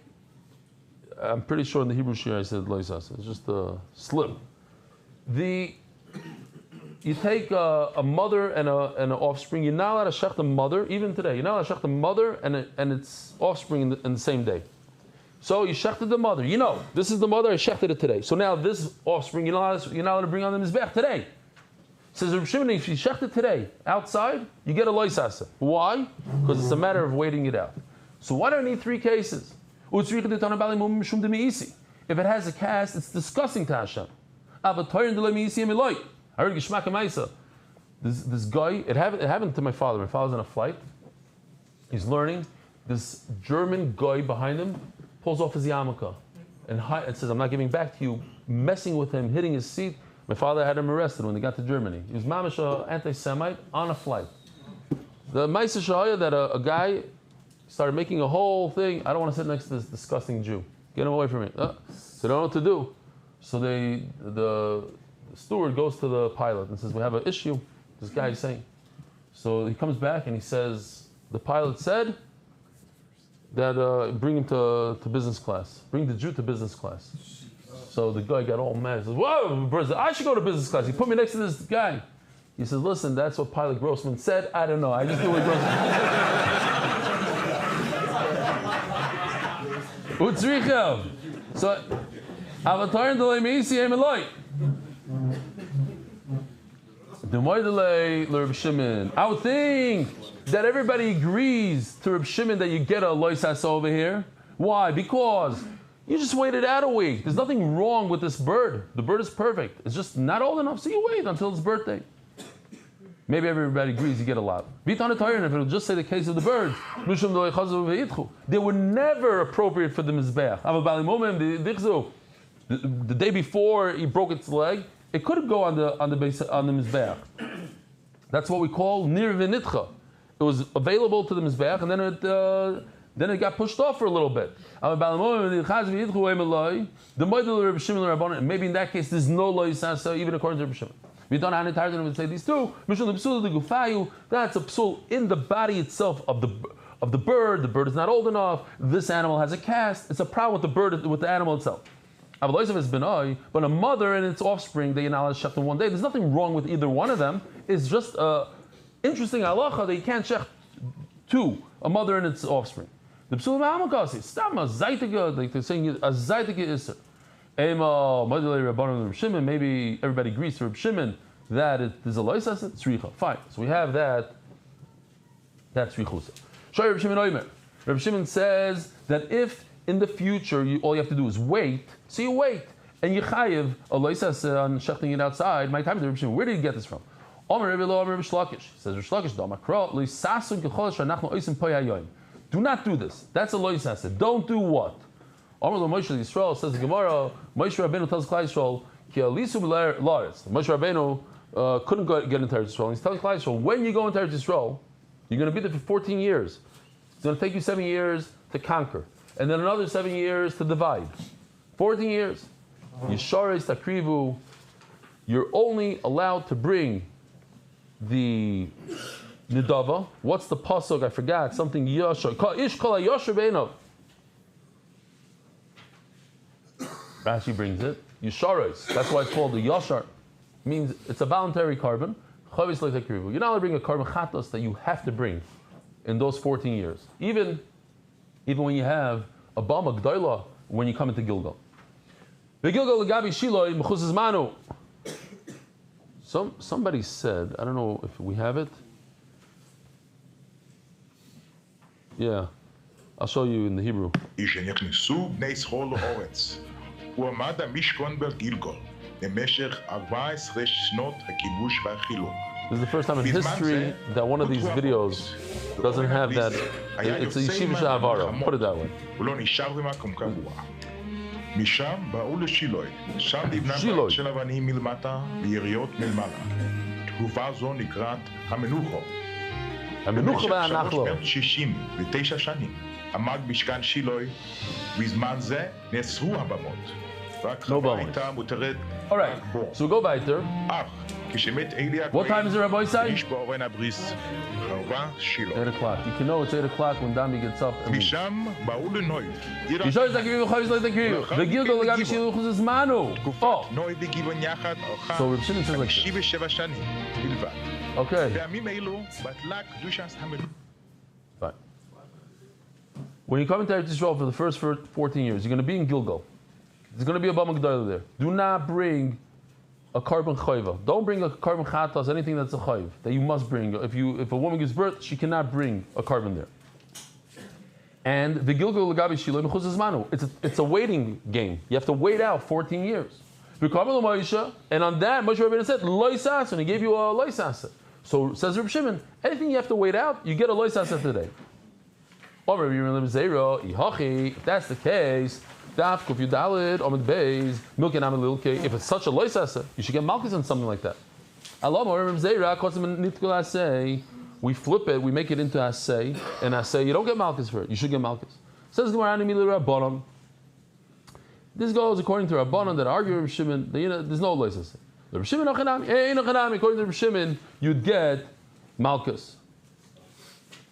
A: I'm pretty sure in the Hebrew shir I said loisasa. It's just a slip. You take a mother and an offspring. You're not allowed to shech the mother, even today. You're not allowed to shech the mother and its offspring in the same day. So you shechted the mother. You know, this is the mother, I shechted it today. So now this offspring, you're not allowed to bring on the mizbech today. Says Reb Shimon, if you shecht it today, outside, you get a loisasa. Why? Because it's a matter of waiting it out. So why do I need 3 cases? If it has a cast, it's disgusting to Hashem. I heard Gishmak Maisa. This guy, it happened to my father. My father's on a flight. He's learning. This German guy behind him pulls off his yarmulke and says, I'm not giving back to you messing with him, hitting his seat. My father had him arrested when they got to Germany. He was mamish anti-Semite on a flight. The Maisa Shahaya that a guy started making a whole thing. I don't want to sit next to this disgusting Jew. Get him away from me. So they don't know what to do. So the steward goes to the pilot and says, we have an issue. This guy is saying. So he comes back and he says, the pilot said that bring him to business class. Bring the Jew to business class. So the guy got all mad. He says, whoa, I should go to business class. He put me next to this guy. He says, listen, that's what Pilot Grossman said. I don't know. I just do what Grossman said. So, Avatar and Delay Meisi Emeloi. I would think that everybody agrees to Reb Shimon that you get a loisas over here. Why? Because you just waited out a week. There's nothing wrong with this bird. The bird is perfect. It's just not old enough, so you wait until its birthday. Maybe everybody agrees you get a lot. If it will just say the case of the birds, they were never appropriate for the mizbeach. The day before he broke its leg, it couldn't go on the mizbeach. That's what we call nir v'nitcha. It was available to the mizbeach, and then it got pushed off for a little bit. Maybe in that case there's no loisasa, even according to Reb Shimon. We don't have any would say these two. That's a psul in the body itself of the bird. The bird is not old enough. This animal has a cast. It's a problem with the bird, with the animal itself. But a mother and its offspring, they not allowed to shecht in one day. There's nothing wrong with either one of them. It's just interesting halacha that you can't shecht two, a mother and its offspring. The psul ma'amakasi, stam a zaytiga, like they're saying a zaytiga iser. Maybe everybody agrees to Reb Shimon that there's a loisas tzricha. Fine. So we have that. That's tzrichusa. Shoy Reb Shimon Oimer. Reb Shimon says that if in the future all you have to do is wait, so you wait and you chayiv a loisas on shechting it outside. My time to Reb Shimon. Where did you get this from? Omer Rebbe Lo Omer Shlakish says Reb Shlakish Damakra loisasun kecholish anachnu oisim poyayoyim. Do not do this. That's a loisas. Don't do what? Amar lo Moshe Yisrael says the Gemara. Moshe Rabbeinu tells Klal Yisrael, "Ki alisu b'laaretz." Moshe Rabbeinu couldn't get into Eretz Yisrael. He's telling Klal Yisrael, when you go into Eretz Yisrael, you're going to be there for 14 years. It's going to take you 7 years to conquer, and then another 7 years to divide. 14 years. Yishares takrivu. You're only allowed to bring the nidava. What's the pasuk? I forgot something. Yashar. Ish kol hayashar beinav. Rashi brings it. Yisharos. That's why it's called the Yashar. It means it's a voluntary carbon. You're not allowed to bring a carbon chatos that you have to bring in those 14 years. Even when you have a bama g'dayla when you come into Gilgal. Gilgal legabi shiloi mechuzes manu. Somebody said, I don't know if we have it. Yeah, I'll show you in the Hebrew.
I: הוא עמד המשכון בגילגול במשך 14 שנות הכיבוש והחילוק.
A: This is the first time in history that one of these videos doesn't have that. It's a yeshiva sha'avara. Put it that way.
I: הוא לא נשאר במקום קבוע. משם באו לשילוי. שם נבנה בית של אבנים מלמטה ויריות מלמעלה. תקופה זו נקראת המנוחו.
A: המנוחו והנחלו.
I: במשך 369 שנים עמד משכן שילוי, בזמן זה נאסרו הבמות.
A: No bones. All right, so we go weiter. What time is it, Rabbi Isai? 8 o'clock. You can know it's 8 o'clock when Dami gets up. So Reb Shimon says like this. Okay. Fine. When you come into Eretz Yisrael for the first 14 years, you're going to be in Gilgal. There's going to be a Bama G'dayla there. Do not bring a carbon chayva. Don't bring a carbon chatas, anything that's a chayv, that you must bring. If a woman gives birth, she cannot bring a carbon there. And the Gilgal Lagabi Shiloi Mechuzes Manu. It's a waiting game. You have to wait out 14 years. And on that, Moshe Rabbeinu said, Loisas, and he gave you a Loisas. So says Reb Shimon, anything you have to wait out, you get a Loisas today. If that's the case, Daf Kuf Yudalid Omid Beis Milk and Amid Lilke. If it's such a loisasa, you should get malchus on something like that. We flip it, we make it into asay, and asay, you don't get malchus for it. You should get malchus. Says Gemara Rabbanon. This goes according to Rabbanon that argue Reb Shimon. There's no loisasa. Reb Shimon according to Reb Shimon, you'd get malchus.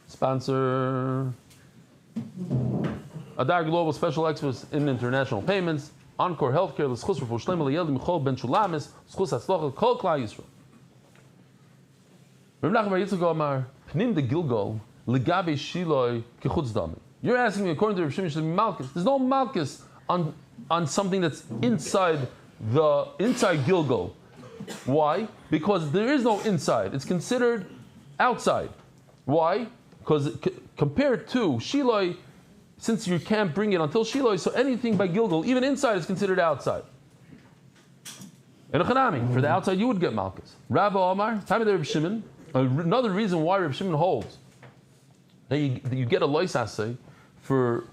A: Sponsor. Adar Global Special Experts in International Payments, Encore Healthcare, L'schus Refuah Shlema L'Yeled Michol Ben Shulamis, Schus Hatzlocha Kol Klal Yisrael. Reb Nachman Bar Yitzchak Omar, Pnim de Gilgol, Legabe Shiloi Kechutz Dami. You're asking me according to Reb Shimon should be malchus. There's no malchus on something that's inside Gilgol. Why? Because there is no inside. It's considered outside. Why? Because compared to Shiloi, since you can't bring it until Shiloi, so anything by Gilgul, even inside, is considered outside. And for the outside, you would get malchus. Rabbi Omar, time of the Reb Shimon. Another reason why Reb Shimon holds that you get a lois assay for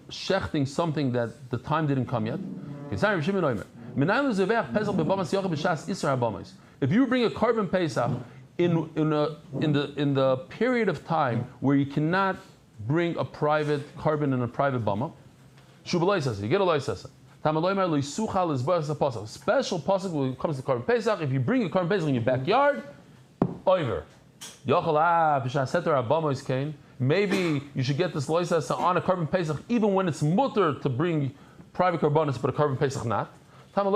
A: shechting something that the time didn't come yet. If you bring a carbon pesach in the period of time where you cannot bring a private carbon and a private bama, you get a loisasa. Special pasuk when it comes to carbon pesach. If you bring a carbon pesach in your backyard, over. Maybe you should get this loisasa on a carbon pesach, even when it's mutter to bring private carbonates, but a carbon pesach not. When all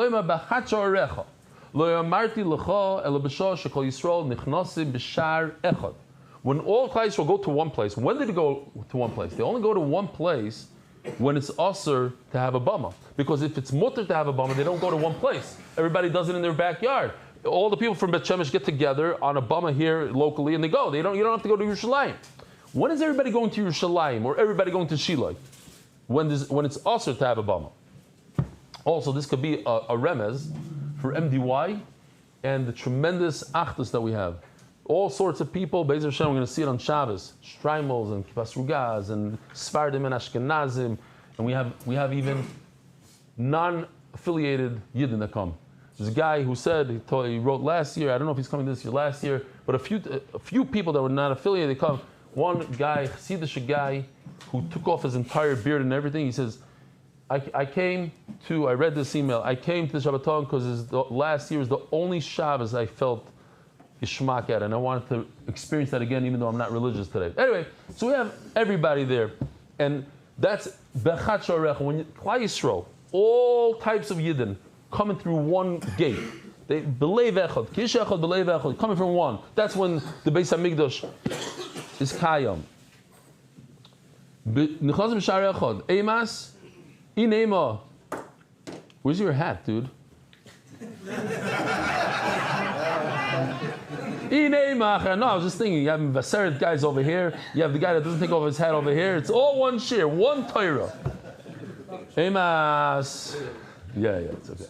A: Klal Yisrael go to one place, when did they go to one place? They only go to one place when it's usher to have a bama. Because if it's mutter to have a bama, they don't go to one place. Everybody does it in their backyard. All the people from Bet Shemesh get together on a bama here locally, and they go. You don't have to go to Yerushalayim. When is everybody going to Yerushalayim or everybody going to Shiloi? When it's usher to have a bama. Also, this could be a remez for MDY and the tremendous achdus that we have. All sorts of people, Be'ez Hashem, we're going to see it on Shabbos, Streimels and Kibbas Rugaz and Sfardim and Ashkenazim, and we have even non-affiliated Yidden that come. There's a guy who said, he wrote last year, I don't know if he's coming this year, last year, but a few people that were not affiliated, they come. One guy, Chassidish guy, who took off his entire beard and everything, he says, I read this email, I came to the Shabbaton because last year was the only Shabbos I felt Ishmak at, and I wanted to experience that again, even though I'm not religious today. Anyway, so we have everybody there, and that's Bechat Shorech. When Klal Yisrael, all types of Yidden, coming through one gate. They belev echad, kish echad, belev echad, coming from one. That's when the Beis Hamikdash is Kayam. Nichazim Shar echad, Eimas, Inema. Where's your hat, dude? No, I was just thinking, you have Vaseret guys over here, you have the guy that doesn't take off his hat over here. It's all one shir, one Torah. Eimas. Yeah, it's okay.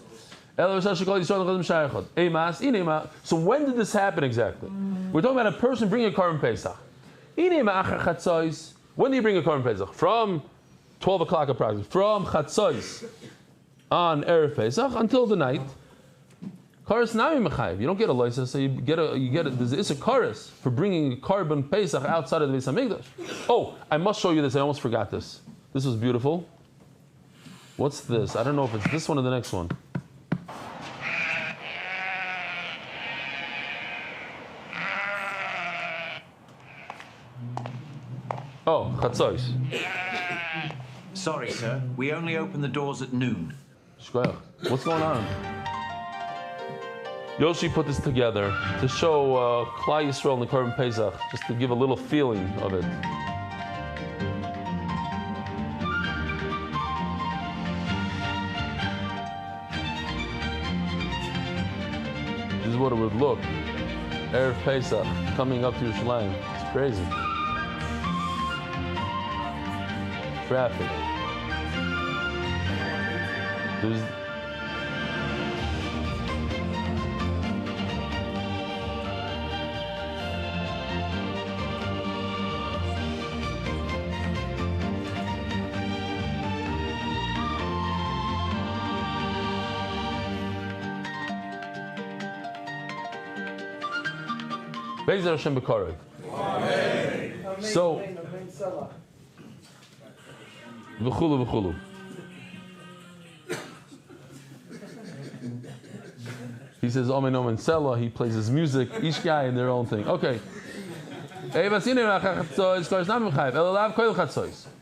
A: So when did this happen exactly? We're talking about a person bringing a carbon pesach. When do you bring a carbon pesach? From 12 o'clock approximately. From chatzos on Erev Pesach until the night. Karas nami mechayev. You don't get a license, so you get a. There's a karas for bringing a carbon pesach outside of the Beis Hamikdash. Oh, I must show you this. I almost forgot this. This was beautiful. What's this? I don't know if it's this one or the next one. Oh, chatzos.
J: Sorry, sir. We only open the doors at noon.
A: What's going on? Yoshi put this together to show Klal Yisrael and the Korban Pesach, just to give a little feeling of it. This is what it would look. Erev Pesach, coming up to Yerushalayim. It's crazy. Traffic. There's Be'ezer Hashem b'karev. So, v'chulu v'chulu. He says, Omen Omen Sela, he plays his music, each guy in their own thing. Okay.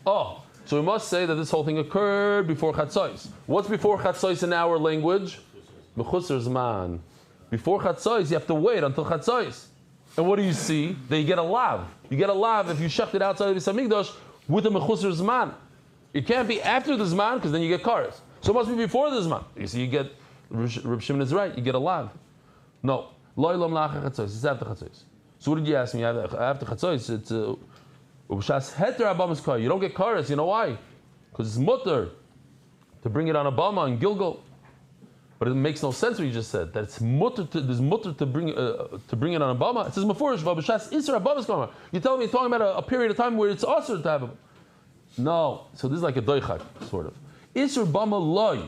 A: Oh, so we must say that this whole thing occurred before Chatzos. What's before Chatzos in our language? Mechusar Zman. Before Chatzos, you have to wait until Chatzos. And what do you see? That you get a lav. You get a lav if you shecht it outside of the Samigdash with a Mechusar Zman. It can't be after the Zman, because then you get kares. So it must be before the Zman. You see, you get, Reb Shimon is right, you get a lav. No. Lo'ilam lacha Chatzos. It's after Chatzos. So what did you ask me? After Chatzos, it's Ubshas Heter Abamas Kar. You don't get kares. You know why? Because it's mutter to bring it on Abama and Gilgal. But it makes no sense what you just said. That it's mutter to bring it on Abama. It says Mefurish Ubshas Isra Abamas Kar. You're telling me you're talking about a period of time where it's also to have a... No. So this is like a doichak, sort of. Isra Bama Loi.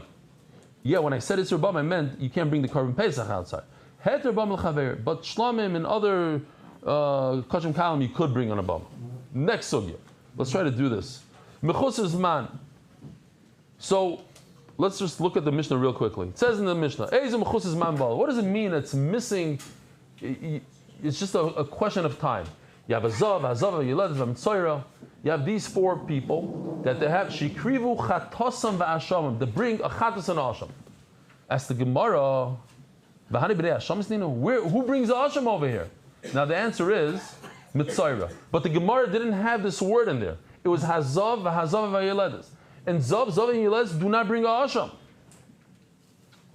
A: Yeah, when I said Isra Bama, I meant you can't bring the Korban Pesach outside. Heter Bama L'chaver. But Shlamim and other Kashim Kalam you could bring on Abama. Next sugya. Let's try to do this. Mechusar Zman. So let's just look at the Mishnah real quickly. It says in the Mishnah, Eizem Mechusar Zman Bal. What does it mean it's missing? It's just a question of time. You have a Zav, Hazav, Yeled, V'Mtzoira. You have these four people that they have Shikrivu Chatosam V'Ashamim. They bring a Chatos and Asham. As the Gemara, who brings the Asham over here? Now the answer is Mitzaira. But the Gemara didn't have this word in there. It was Hazav, Hazav, V'Yeledes. And Zav, Zav, and Yeledes do not bring a Asham.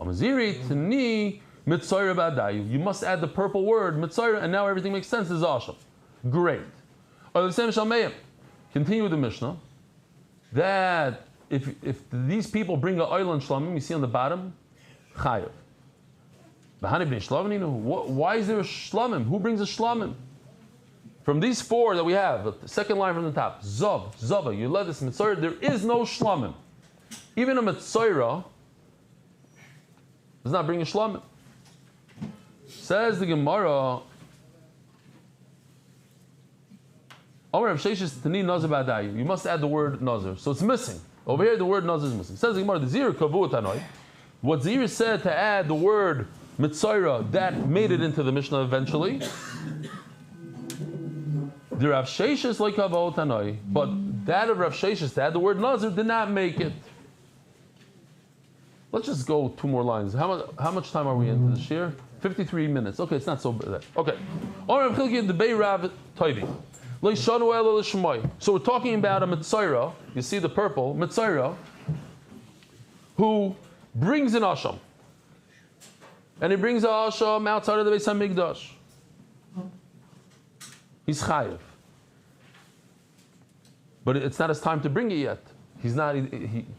A: Amaziri, Tani, Mitzaira Ba'adayu. You must add the purple word, Mitzaira, and now everything makes sense, is Asham. Great. Continue with the Mishnah. That if these people bring a oil and shlamim, you see on the bottom, chayav. Why is there a shlamim? Who brings a shlamim? From these four that we have, the second line from the top, Zav, Zava, Yuledis, Mitzayra, there is no shlamim. Even a Mitzayra does not bring a shlamim. Says the Gemara, you must add the word nazar. So it's missing. Over here the word nazar is missing. Says the Gemara, the Zir kavu tanoi. What Zir said to add the word mitzayra, that made it into the Mishnah eventually. The Rav Sheshes like kavu tanoi, but that of Rav Sheshes to add the word nazar did not make it. Let's just go two more lines. How much time are we into this year? 53 minutes. Okay, it's not so bad. Okay. So we're talking about a Mitzayra, you see the purple, Mitzayra, who brings an Asham. And he brings an Asham outside of the Beis HaMikdash. He's Chayiv. But it's not his time to bring it yet. He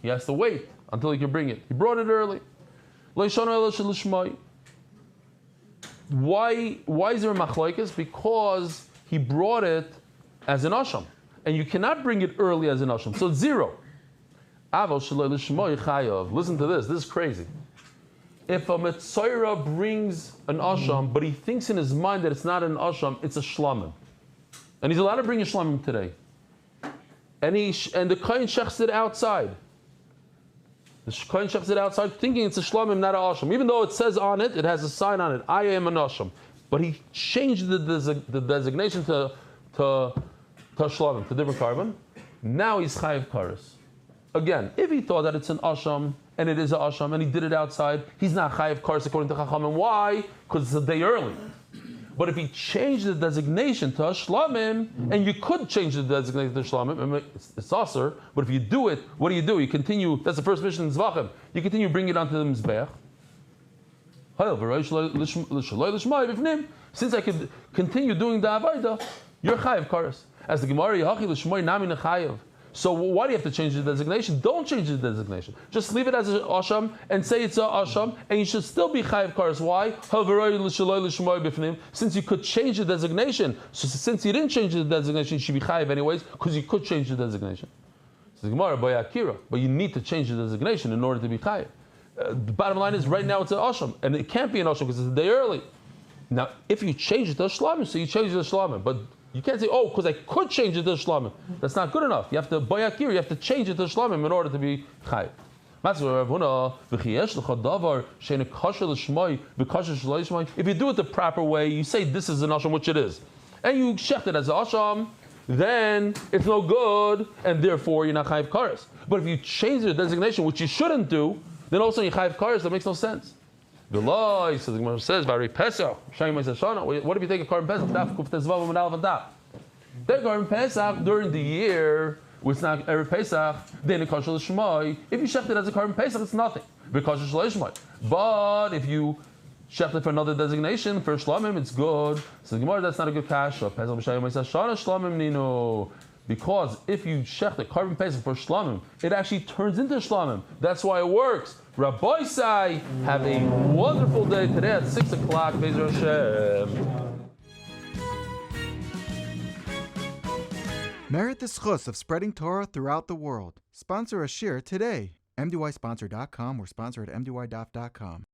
A: has to wait until he can bring it. He brought it early. Why is there a machlokes? Because he brought it as an asham, and you cannot bring it early as an asham. So it's zero. Listen to this. This is crazy. If a Mitzayra brings an asham, but he thinks in his mind that it's not an asham, it's a shlamim, and he's allowed to bring a shlamim today. And the kohen shechs it outside. The kohen shechs it outside, thinking it's a shlamim, not an asham, even though it says on it, it has a sign on it, I am an asham. But he changed the designation to shlamim, to different carbon. Now he's chayiv kares. Again, if he thought that it's an asham, and it is an asham, and he did it outside, he's not chayiv kares according to Chachamim. Why? Because it's a day early. But if he changed the designation to shlamim, and you could change the designation to shlamim, it's aser, but if you do it, what do? You continue, that's the first mission in Zevachim, you continue bringing it onto the Mizbeach. Since I could continue doing the Avaida, you're chayiv kares. As the Gemara, Yahachi l'shmoy nami nechayiv. So why do you have to change the designation? Don't change the designation. Just leave it as an asham and say it's an asham, and you should still be chayiv kares. Why? Since you could change the designation, so since you didn't change the designation, you should be chayiv anyways, because you could change the designation. So the Gemara, but you need to change the designation in order to be chayiv. The bottom line is, right now it's an asham, and it can't be an asham because it's a day early. Now, if you change it to a shlamim, so you change it to a shlamim. But you can't say, oh, because I could change it to a shlamim. That's not good enough. You have to, bayakir, you have to change it to a shlamim in order to be chayiv. If you do it the proper way, you say this is an asham, which it is, and you shecht it as an asham, then it's no good, and therefore you're not chayiv kares. But if you change the designation, which you shouldn't do, then also you chayiv kares. That makes no sense. The law, so the Gemara says, "Vari Pesach, what if you take a korban Pesach? Daf kuf tezvav and alv daf. Take a korban Pesach during the year. It's not Erev Pesach, then a kosher l'shmai. If you shecht it as a korban Pesach, it's nothing. Because it's l'shmai. But if you shecht it for another designation, for shlamim, it's good. So the Gemara, that's not a good kasha. Pesach b'shayim ma'isa shana shlamim nino. Because if you shecht a korban Pesach for shlamim, it actually turns into shlamim. That's why it works. Rabbi Sai, have a wonderful day today at 6 o'clock. Be'ezer Hashem.
K: Merit the schus of spreading Torah throughout the world. Sponsor a shir today. MDYsponsor.com or sponsor at MDYDaf.com.